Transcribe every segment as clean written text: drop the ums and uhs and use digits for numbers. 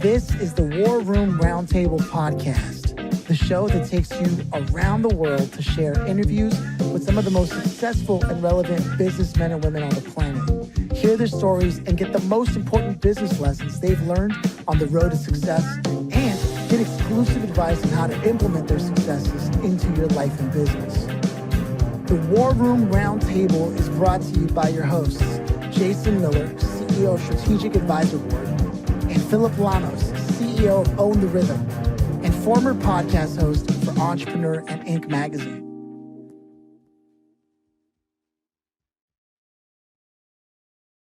This is the War Room Roundtable podcast, the show that takes you around the world to share interviews with some of the most successful and relevant businessmen and women on the planet. Hear their stories and get the most important business lessons they've learned on the road to success, and get exclusive advice on how to implement their successes into your life and business. The War Room Roundtable is brought to you by your hosts, Jason Miller, CEO of Strategic Advisor Board, and Phillip Lanos, CEO of Own the Rhythm, and former podcast host for Entrepreneur and Inc. magazine.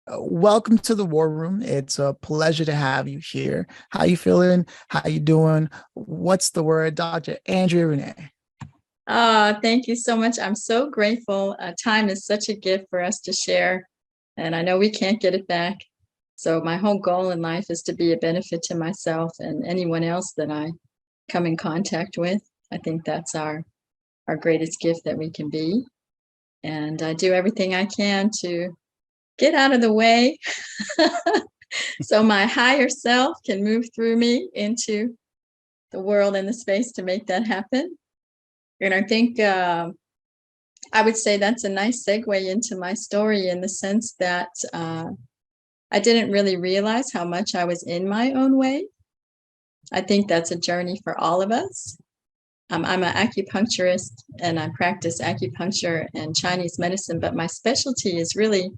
Welcome to the War Room. It's a pleasure to have you here. How you feeling? How you doing? What's the word, Dr. Andrea Renee? Thank you so much. I'm so grateful. Time is such a gift for us to share, and I know we can't get it back. So my whole goal in life is to be a benefit to myself and anyone else that I come in contact with. I think that's our greatest gift that we can be. And I do everything I can to get out of the way so my higher self can move through me into the world and the space to make that happen. And I think I would say that's a nice segue into my story, in the sense that I didn't really realize how much I was in my own way. I think that's a journey for all of us. I'm an acupuncturist, and I practice acupuncture and Chinese medicine, but my specialty is really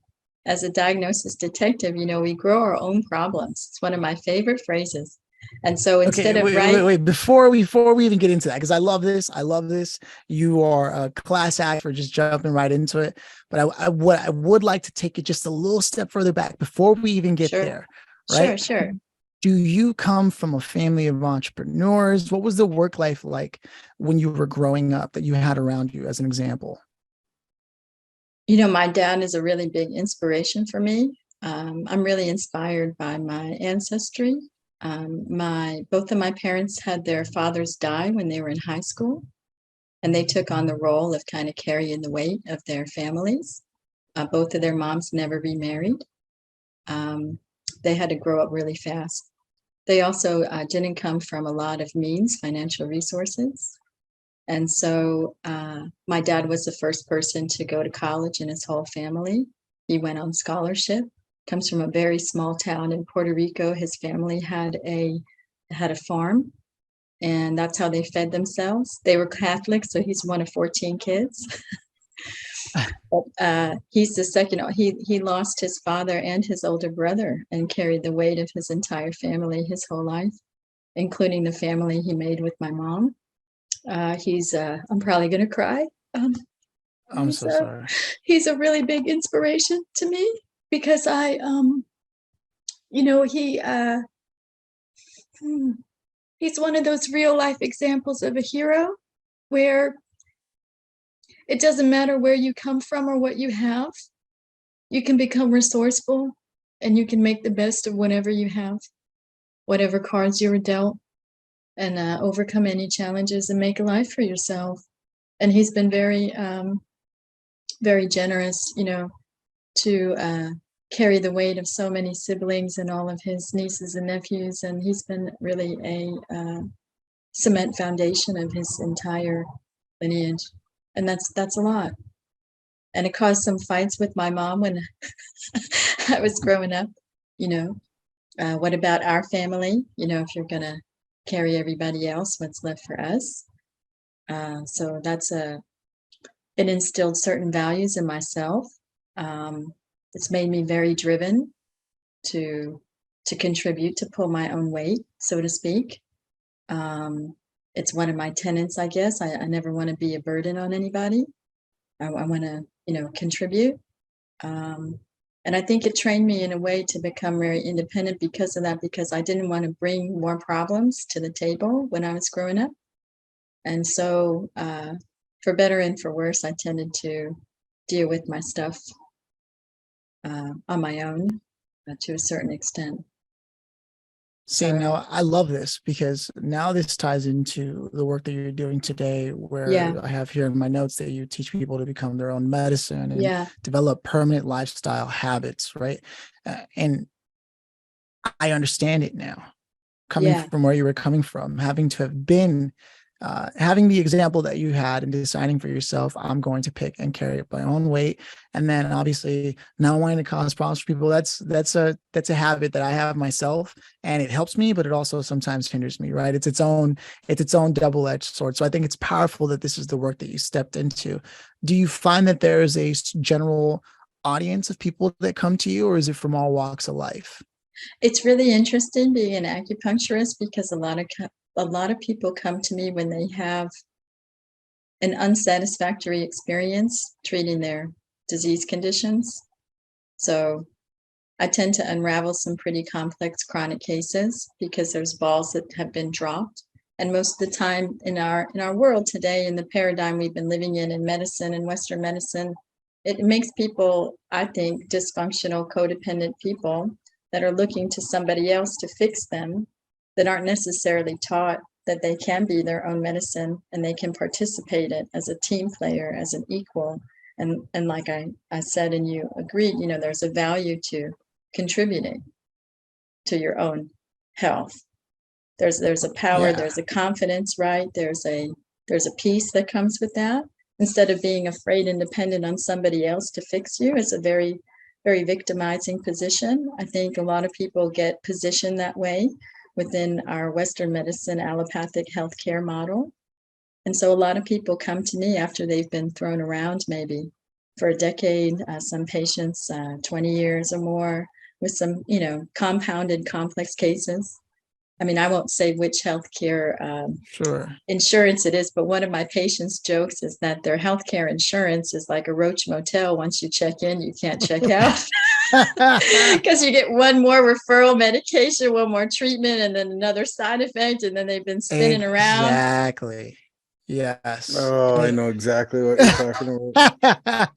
as a diagnosis detective. You know, we grow our own problems. It's one of my favorite phrases. And so instead of wait, before we even get into that, because I love this. You are a class act for just jumping right into it. But I would like to take it just a little step further back before we even get there. Right? Sure. Do you come from a family of entrepreneurs? What was the work life like when you were growing up that you had around you, as an example? You know, my dad is a really big inspiration for me. I'm really inspired by my ancestry. Both of my parents had their fathers die when they were in high school, and they took on the role of kind of carrying the weight of their families. Both of their moms never remarried. They had to grow up really fast. They also didn't come from a lot of means, financial resources. And so my dad was the first person to go to college in his whole family. He went on scholarship. Comes from a very small town in Puerto Rico. His family had a farm, and that's how they fed themselves. They were Catholic, so he's one of 14 kids. But he's the second. He lost his father and his older brother, and carried the weight of his entire family his whole life, including the family he made with my mom. I'm probably gonna cry. I'm so sorry. He's a really big inspiration to me, because he's one of those real life examples of a hero, where it doesn't matter where you come from or what you have. You can become resourceful, and you can make the best of whatever you have, whatever cards you were dealt, and overcome any challenges and make a life for yourself. And he's been very, very generous, to carry the weight of so many siblings and all of his nieces and nephews. And he's been really a cement foundation of his entire lineage. And that's a lot. And it caused some fights with my mom when I was growing up. What about our family? If you're going to carry everybody else, what's left for us? So it instilled certain values in myself. It's made me very driven to contribute, to pull my own weight, so to speak. It's one of my tenets, I guess. I never want to be a burden on anybody. I want to, contribute. And I think it trained me in a way to become very independent because of that, because I didn't want to bring more problems to the table when I was growing up. And so, for better and for worse, I tended to deal with my stuff on my own to a certain extent. See, now I love this, because now this ties into the work that you're doing today, where I have here in my notes that you teach people to become their own medicine and develop permanent lifestyle habits, right? And I understand it now. coming from where you were coming from, having to have been, having the example that you had and deciding for yourself, I'm going to pick and carry my own weight. And then obviously not wanting to cause problems for people. That's a habit that I have myself, and it helps me, but it also sometimes hinders me, right? It's its own double-edged sword. So I think it's powerful that this is the work that you stepped into. Do you find that there is a general audience of people that come to you, or is it from all walks of life? It's really interesting being an acupuncturist, because a lot of people come to me when they have an unsatisfactory experience treating their disease conditions. So I tend to unravel some pretty complex chronic cases because there's balls that have been dropped. And most of the time in our world today, in the paradigm we've been living in medicine and Western medicine, it makes people, I think, dysfunctional, codependent people that are looking to somebody else to fix them, that aren't necessarily taught that they can be their own medicine and they can participate it as a team player, as an equal. And like I said, and you agreed, there's a value to contributing to your own health. There's a power, there's a confidence, right? There's a peace that comes with that. Instead of being afraid and dependent on somebody else to fix you, it's a very, very victimizing position. I think a lot of people get positioned that way within our Western medicine allopathic healthcare model. And so a lot of people come to me after they've been thrown around maybe for a decade, some patients 20 years or more, with some, compounded complex cases. I mean, I won't say which healthcare insurance it is, but one of my patients jokes is that their healthcare insurance is like a Roach Motel. Once you check in, you can't check out. Because you get one more referral medication, one more treatment, and then another side effect, and then they've been spinning around. Exactly. Yes. Oh, I know exactly what you're talking about.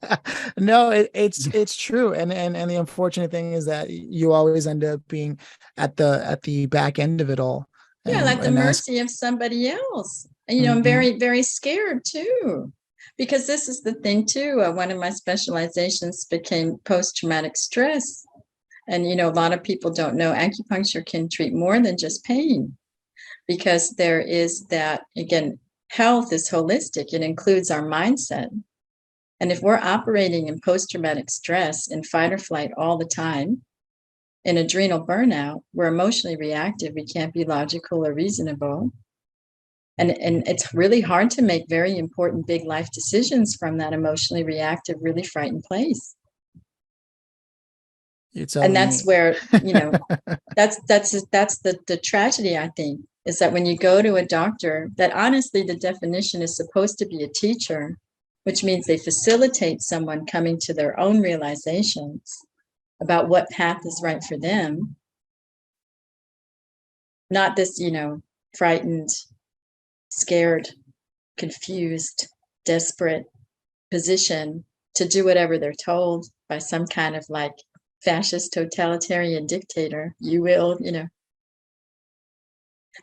No, it's true. And the unfortunate thing is that you always end up being at the back end of it all. And at the mercy of somebody else. And, I'm very, very scared too. Because this is the thing too, one of my specializations became post-traumatic stress. And, a lot of people don't know acupuncture can treat more than just pain, because there is that, again, health is holistic. It includes our mindset. And if we're operating in post-traumatic stress, in fight or flight all the time, in adrenal burnout, we're emotionally reactive. We can't be logical or reasonable. And it's really hard to make very important big life decisions from that emotionally reactive, really frightened place. And that's where, that's the tragedy, I think, is that when you go to a doctor, that honestly, the definition is supposed to be a teacher, which means they facilitate someone coming to their own realizations about what path is right for them. Not this, frightened, scared, confused, desperate position to do whatever they're told by some kind of like fascist totalitarian dictator. You will,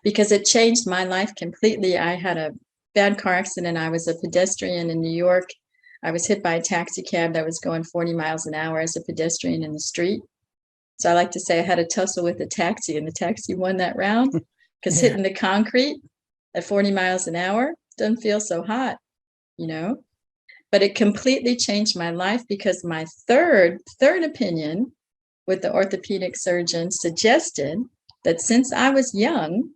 because it changed my life completely. I had a bad car accident. I was a pedestrian in New York. I was hit by a taxi cab that was going 40 miles an hour as a pedestrian in the street. So I like to say I had a tussle with the taxi, and the taxi won that round, because hitting the concrete at 40 miles an hour doesn't feel so hot, But it completely changed my life, because my third opinion with the orthopedic surgeon suggested that since I was young,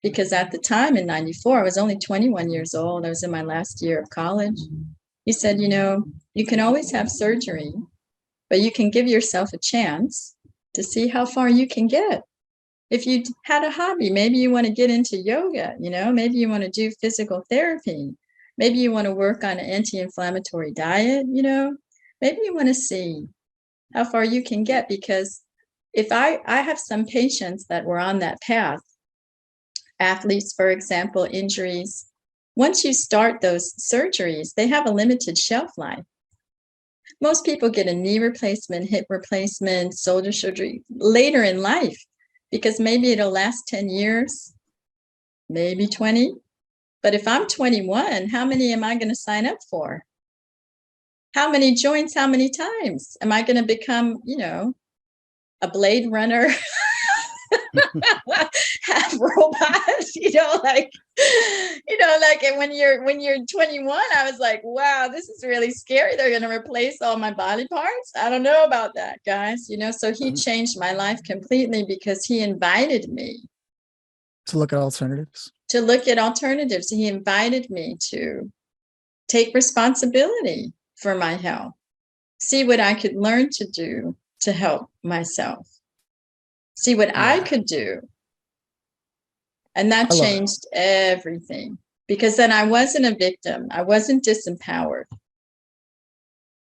because at the time in 94, I was only 21 years old. I was in my last year of college. He said, you can always have surgery, but you can give yourself a chance to see how far you can get. If you had a hobby, maybe you want to get into yoga, maybe you want to do physical therapy. Maybe you want to work on an anti-inflammatory diet, maybe you want to see how far you can get. Because if I have some patients that were on that path, athletes, for example, injuries. Once you start those surgeries, they have a limited shelf life. Most people get a knee replacement, hip replacement, shoulder surgery later in life, because maybe it'll last 10 years, maybe 20. But if I'm 21, how many am I going to sign up for? How many joints, how many times? Am I going to become, a Blade Runner? have robots, like, and when you're 21, I was like, wow, this is really scary. They're going to replace all my body parts. I don't know about that, guys. So he changed my life completely because he invited me To look at alternatives. He invited me to take responsibility for my health, see what I could learn to do to help myself, see what I could do. And that changed everything, because then I wasn't a victim. I wasn't disempowered.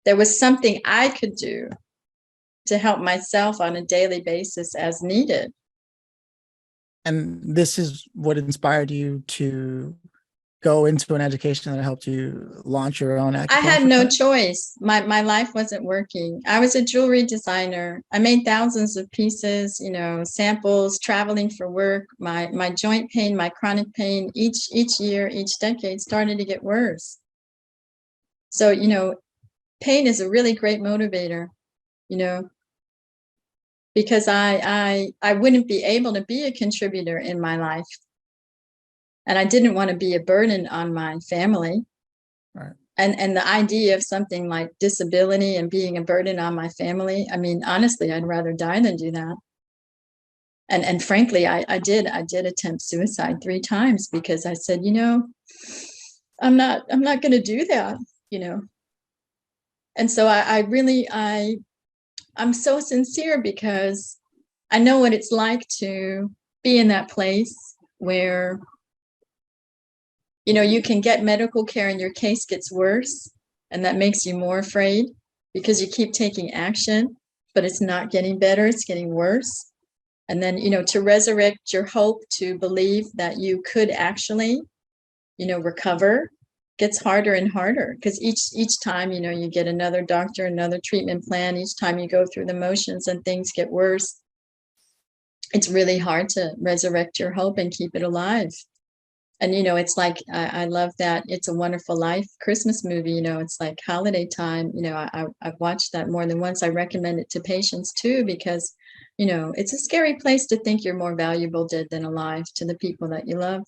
There was something I could do to help myself on a daily basis as needed. And this is what inspired you to go into an education that helped you launch your own acupuncture? I had no choice. My life wasn't working. I was a jewelry designer. I made thousands of pieces, samples, traveling for work. My joint pain, my chronic pain, each year, each decade started to get worse. So, pain is a really great motivator, because I wouldn't be able to be a contributor in my life. And I didn't want to be a burden on my family. Right. And the idea of something like disability and being a burden on my family, I mean, honestly, I'd rather die than do that. And frankly, I did attempt suicide 3 times because I said, I'm not going to do that, And so I'm so sincere because I know what it's like to be in that place where you can get medical care and your case gets worse, and that makes you more afraid because you keep taking action, but it's not getting better, it's getting worse. And then, to resurrect your hope to believe that you could actually, recover gets harder and harder because each time, you get another doctor, another treatment plan, each time you go through the motions and things get worse, it's really hard to resurrect your hope and keep it alive. And, it's like, I love that It's a Wonderful Life Christmas movie, it's like holiday time. I've watched that more than once. I recommend it to patients too, because, it's a scary place to think you're more valuable dead than alive to the people that you love.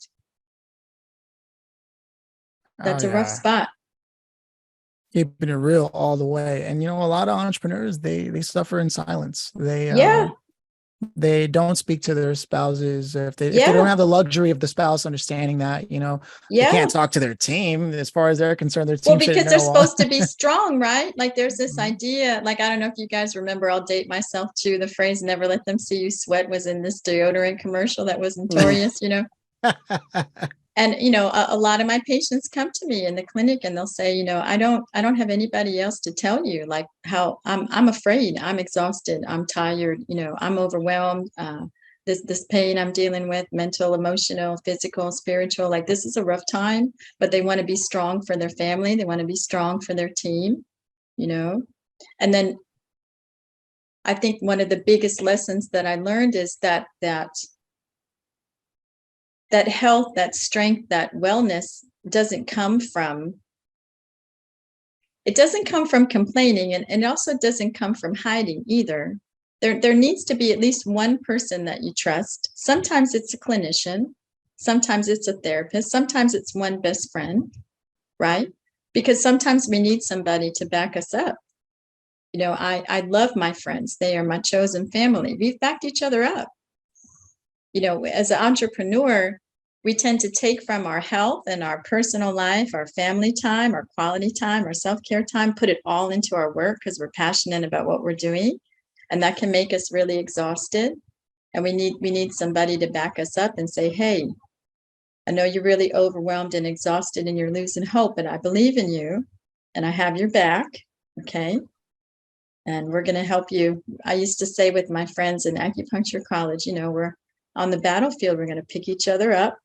That's a rough spot. Keeping it real all the way. And, a lot of entrepreneurs, they suffer in silence. They don't speak to their spouses if they don't have the luxury of the spouse understanding that, they can't talk to their team as far as they're concerned. Their team because they're supposed to be strong, right? Like there's this idea, like, I don't know if you guys remember, I'll date myself too. The phrase "never let them see you sweat" was in this deodorant commercial that was notorious, And, a lot of my patients come to me in the clinic and they'll say, I don't have anybody else to tell you, like, how I'm afraid, I'm exhausted, I'm tired, I'm overwhelmed. This pain I'm dealing with, mental, emotional, physical, spiritual, like this is a rough time, but they want to be strong for their family. They want to be strong for their team, And then I think one of the biggest lessons that I learned is that health, that strength, that wellness doesn't come from complaining, and it also doesn't come from hiding either. There needs to be at least one person that you trust. Sometimes it's a clinician, sometimes it's a therapist, sometimes it's one best friend, right? Because sometimes we need somebody to back us up. I love my friends. They are my chosen family. We've backed each other up. As an entrepreneur, we tend to take from our health and our personal life, our family time, our quality time, our self-care time, put it all into our work because we're passionate about what we're doing. And that can make us really exhausted. And we need somebody to back us up and say, hey, I know you're really overwhelmed and exhausted and you're losing hope, but I believe in you and I have your back. Okay. And we're going to help you. I used to say with my friends in acupuncture college, we're on the battlefield, we're going to pick each other up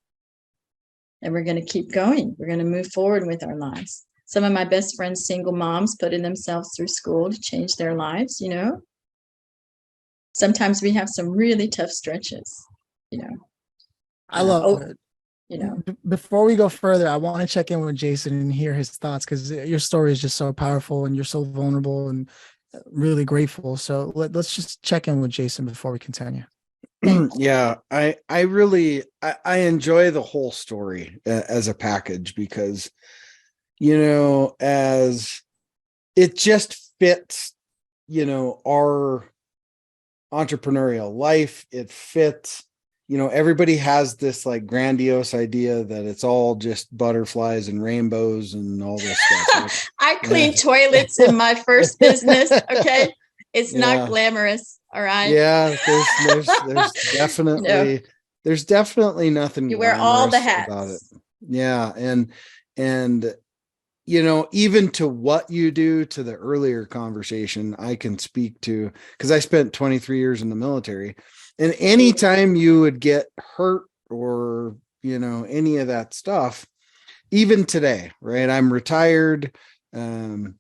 and we're going to keep going. We're going to move forward with our lives. Some of my best friends, single moms, putting themselves through school to change their lives, Sometimes we have some really tough stretches, I love it. Before we go further, I want to check in with Jason and hear his thoughts because your story is just so powerful and you're so vulnerable and really grateful. So let's just check in with Jason before we continue. Yeah, I really I enjoy the whole story as a package because, as it just fits, our entrepreneurial life. It fits, everybody has this like grandiose idea that it's all just butterflies and rainbows and all this stuff. Right? I cleaned toilets in my first business. Okay. It's not Yeah. glamorous. All right. Yeah, there's You know, definitely nothing you wear all the glamorous about it. hats. Yeah, and even to what you do, to the earlier conversation, I can speak to, because I spent 23 years in the military, and anytime you would get hurt or any of that stuff, even today, right? I'm retired, and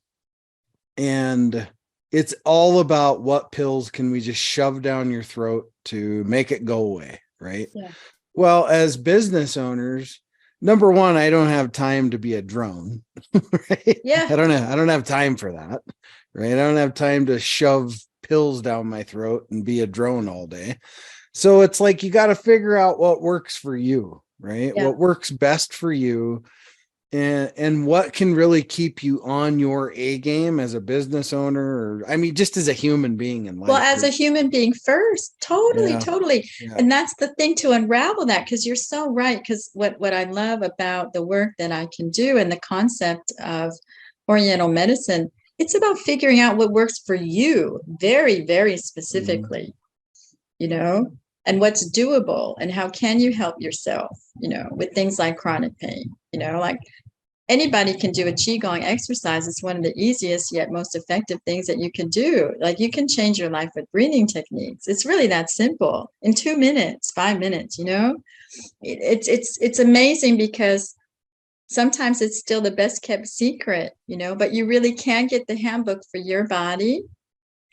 it's all about what pills can we just shove down your throat to make it go away, right? Yeah. Well, as business owners, number one, I don't have time to be a drone, right? Yeah. I don't have time for that, right? I don't have time to shove pills down my throat and be a drone all day. So it's like you got to figure out what works for you, right? Yeah. What works best for you, and what can really keep you on your A game as a business owner, or just as a human being in life. Well, as a human being first, totally, Yeah. totally. Yeah. And that's the thing, to unravel that, because you're so right. Because what I love about the work that I can do and the concept of Oriental medicine, it's about figuring out what works for you very, very specifically, and what's doable, and how can you help yourself, with things like chronic pain, like anybody can do a qigong exercise. It's one of the easiest yet most effective things that you can do. Like, you can change your life with breathing techniques. It's really that simple, in 2 minutes, 5 minutes. It's amazing, because sometimes it's still the best kept secret, but you really can get the handbook for your body.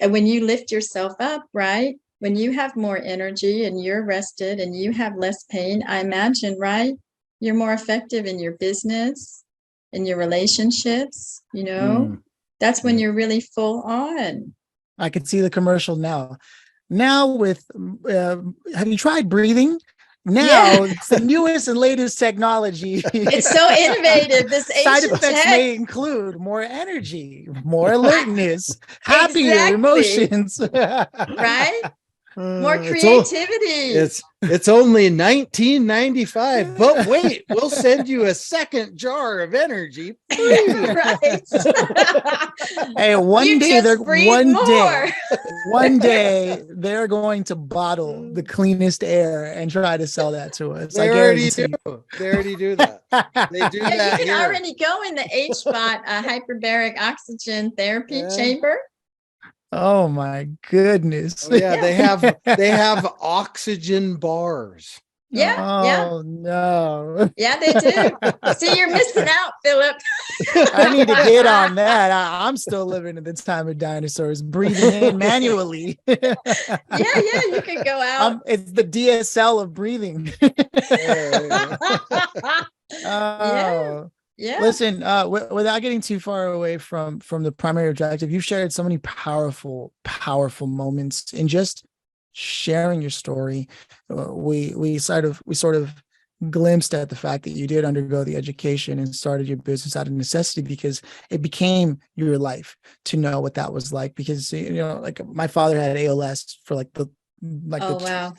And when you lift yourself up, right, when you have more energy and you're rested and you have less pain, I imagine, right, you're more effective in your business, in your relationships, that's when you're really full on. I can see the commercial now. Now with, have you tried breathing? Now it's the newest and latest technology. It's so innovative. This Side ancient effects tech. may include more energy, more alertness, happier emotions. Right? More It's creativity. It's only $19.95, but wait, we'll send you a second jar of energy free. Right. Hey, one day they're going to bottle the cleanest air and try to sell that to us. They already do. They already do that. They do that. You can already go in the HBOT, hyperbaric oxygen therapy chamber. Oh my goodness. Oh, yeah, they have oxygen bars. Oh no. Yeah, they do. See, you're missing out, Phillip. I need to get on that. I'm still living in the time of dinosaurs, breathing in manually. Yeah, you can go out. It's the DSL of breathing. Yeah. Listen, without getting too far away from the primary objective, you've shared so many powerful moments in just sharing your story. We sort of glimpsed at the fact that you did undergo the education and started your business out of necessity, because it became your life to know what that was like. Because like my father had ALS for the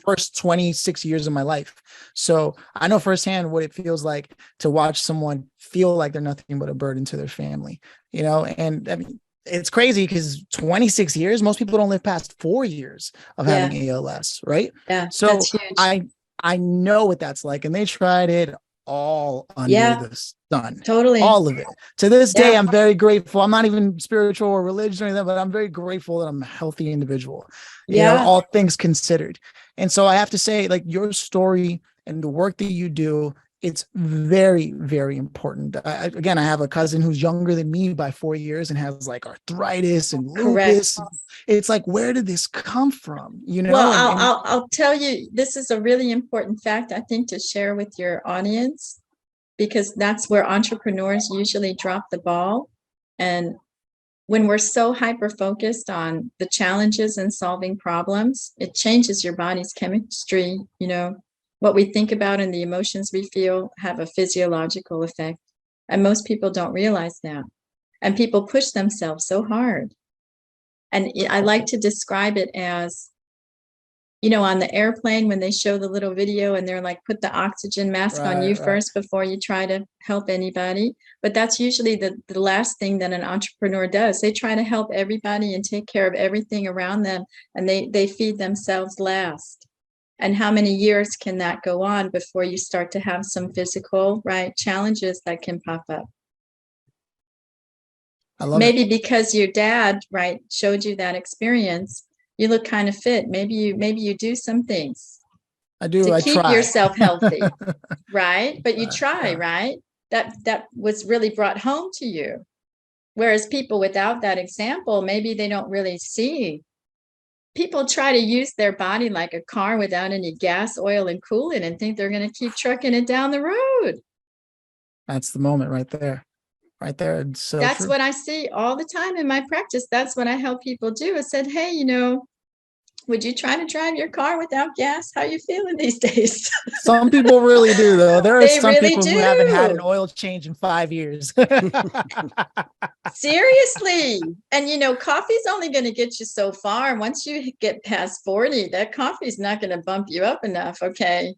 first 26 years of my life. So I know firsthand what it feels like to watch someone feel like they're nothing but a burden to their family, and I mean, it's crazy because 26 years, most people don't live past 4 years of having ALS, right? Yeah. So that's huge. I know what that's like, and they tried it all under the sun. Totally. All of it. To this day, I'm very grateful. I'm not even spiritual or religious or anything, but I'm very grateful that I'm a healthy individual. All things considered. And so I have to say, your story and the work that you do, it's very, very important. Again, I have a cousin who's younger than me by 4 years and has arthritis and lupus. Correct. It's where did this come from? Well, I'll tell you, this is a really important fact, I think, to share with your audience, because that's where entrepreneurs usually drop the ball. And when we're so hyper-focused on the challenges and solving problems, it changes your body's chemistry. You know, what we think about and the emotions we feel have a physiological effect. And most people don't realize that. And people push themselves so hard. And I like to describe it as, you know, on the airplane when they show the little video and they're like, put the oxygen mask on you first before you try to help anybody. But that's usually the last thing that an entrepreneur does. They try to help everybody and take care of everything around them, and they feed themselves last. And how many years can that go on before you start to have some physical, right, challenges that can pop up? I love Maybe it. because your dad, right, showed you that experience, you look kind of fit. Maybe you do some things I do. to I keep try. yourself healthy, right? But you try, Yeah. right? That was really brought home to you. Whereas people without that example, maybe they don't really see. People try to use their body like a car without any gas, oil, and coolant and think they're going to keep trucking it down the road. That's the moment right there. Right there. It's so That's true. what I see all the time in my practice. That's what I help people do. I said, hey, you know, would you try to drive your car without gas? How are you feeling these days? Some people really do, though. There are They some really people who haven't had an do. oil change in 5 years. Seriously. And you know, coffee's only going to get you so far. Once you get past 40, that coffee's not going to bump you up enough. Okay.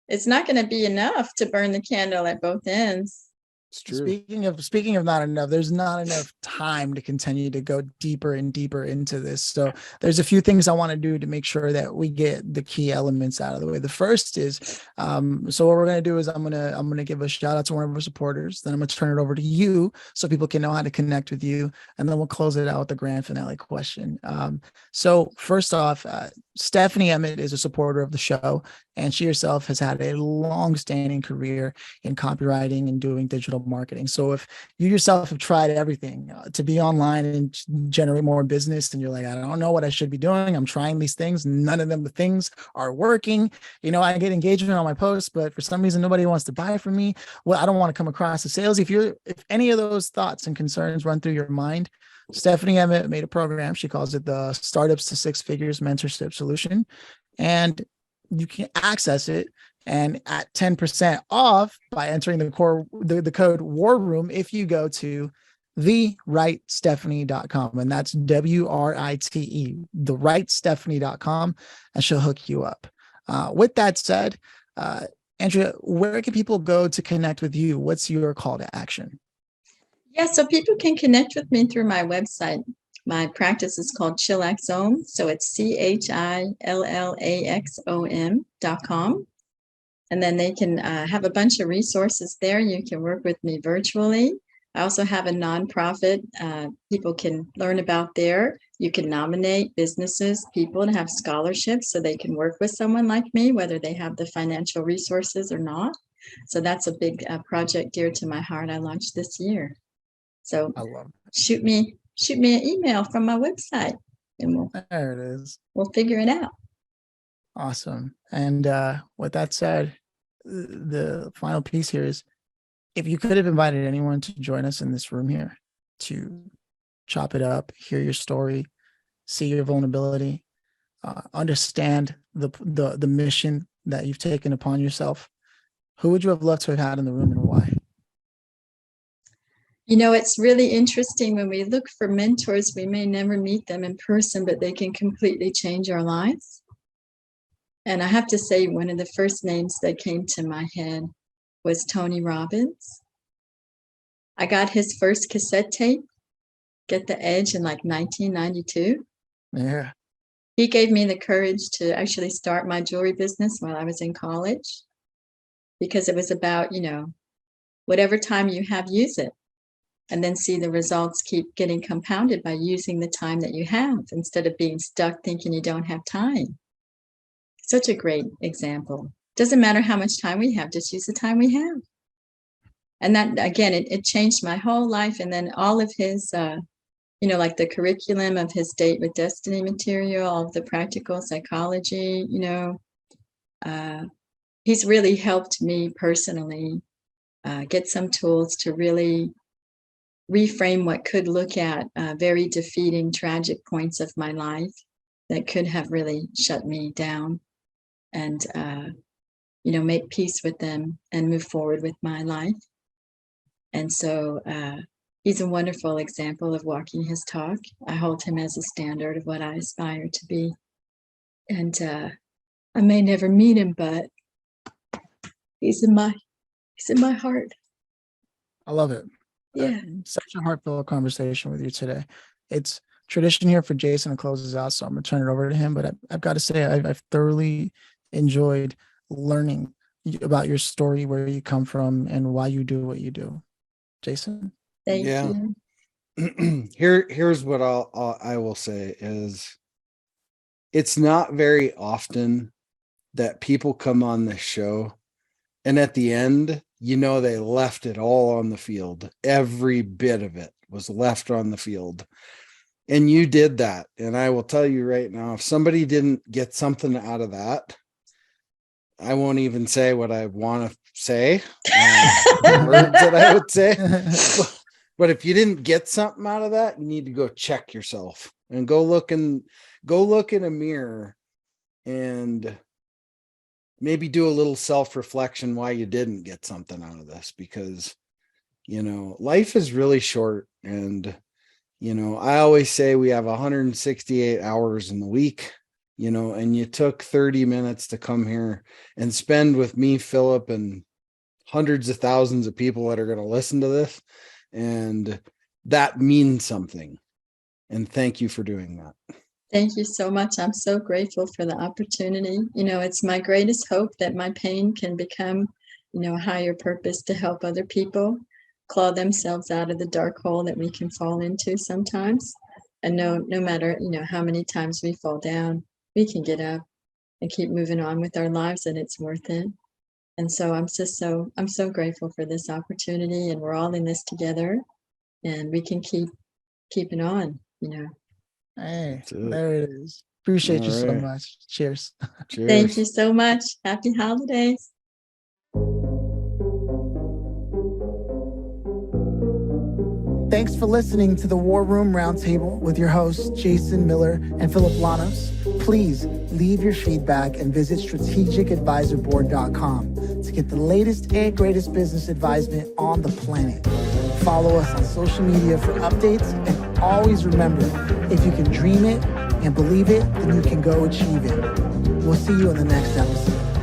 It's not going to be enough to burn the candle at both ends. It's true. Speaking of not enough, there's not enough time to continue to go deeper and deeper into this. So there's a few things I want to do to make sure that we get the key elements out of the way. The first is, so what we're going to do is I'm going to give a shout out to one of our supporters. Then I'm going to turn it over to you so people can know how to connect with you. And then we'll close it out with the grand finale question. So first off, Stephanie Emmett is a supporter of the show, and she herself has had a long-standing career in copywriting and doing digital marketing. So if you yourself have tried everything to be online and generate more business, and you're like, I don't know what I should be doing, I'm trying these things, none of them, the things are working. You know, I get engagement on my posts, but for some reason, nobody wants to buy from me. Well, I don't want to come across as sales. If any of those thoughts and concerns run through your mind, Stephanie Emmett made a program. She calls it the Startups to Six Figures Mentorship Solution. And you can access it and at 10% off by entering the code War Room if you go to therightstephanie.com, and that's WRITE, therightstephanie.com, and she'll hook you up. With that said, Andrea, where can people go to connect with you? What's your call to action? Yeah, so people can connect with me through my website. My practice is called Chillaxome. So it's CHILLAXOM.com. And then they can have a bunch of resources there. You can work with me virtually. I also have a nonprofit people can learn about there. You can nominate businesses, people to have scholarships so they can work with someone like me, whether they have the financial resources or not. So that's a big project dear to my heart I launched this year. So I love it. shoot me an email from my website and there it is. We'll figure it out. Awesome. And with that said, the final piece here is, if you could have invited anyone to join us in this room here to chop it up, hear your story, see your vulnerability, understand the mission that you've taken upon yourself, who would you have loved to have had in the room and why? You know, it's really interesting when we look for mentors, we may never meet them in person, but they can completely change our lives. And I have to say, one of the first names that came to my head was Tony Robbins. I got his first cassette tape, Get the Edge, in like 1992. Yeah. He gave me the courage to actually start my jewelry business while I was in college, because it was about, you know, whatever time you have, use it. And then see the results keep getting compounded by using the time that you have instead of being stuck thinking you don't have time. Such a great example. Doesn't matter how much time we have, just use the time we have. And that, again, it changed my whole life. And then all of his, you know, like the curriculum of his Date with Destiny material, all of the practical psychology, you know, he's really helped me personally get some tools to really reframe what could look at very defeating, tragic points of my life that could have really shut me down, and make peace with them and move forward with my life. And so he's a wonderful example of walking his talk. I hold him as a standard of what I aspire to be. And I may never meet him, but he's in my heart. I love it. Yeah. Such a heartfelt conversation with you today. It's tradition here for Jason to close us out, so I'm going to turn it over to him. But I've got to say, I've thoroughly enjoyed learning about your story, where you come from, and why you do what you do. Jason? Thank Yeah. you. Here's what I will say is, it's not very often that people come on this show and at the end, they left it all on the field. Every bit of it was left on the field. And you did that. And I will tell you right now, if somebody didn't get something out of that, I won't even say what I want to say, the words that I would say. But if you didn't get something out of that, you need to go check yourself and go look in a mirror and maybe do a little self-reflection why you didn't get something out of this, because, life is really short. And, I always say we have 168 hours in the week, and you took 30 minutes to come here and spend with me, Phillip, and hundreds of thousands of people that are going to listen to this. And that means something. And thank you for doing that. Thank you so much. I'm so grateful for the opportunity. It's my greatest hope that my pain can become, a higher purpose to help other people claw themselves out of the dark hole that we can fall into sometimes. And no matter, how many times we fall down, we can get up and keep moving on with our lives, and it's worth it. And so I'm so grateful for this opportunity, and we're all in this together, and we can keep keeping on, Hey, there it is. Appreciate you so much. Cheers. Cheers. Thank you so much. Happy holidays. Thanks for listening to the War Room Roundtable with your hosts, Jason Miller and Phillip Lanos. Please leave your feedback and visit strategicadvisorboard.com to get the latest and greatest business advisement on the planet. Follow us on social media for updates, and always remember, if you can dream it and believe it, then you can go achieve it. We'll see you in the next episode.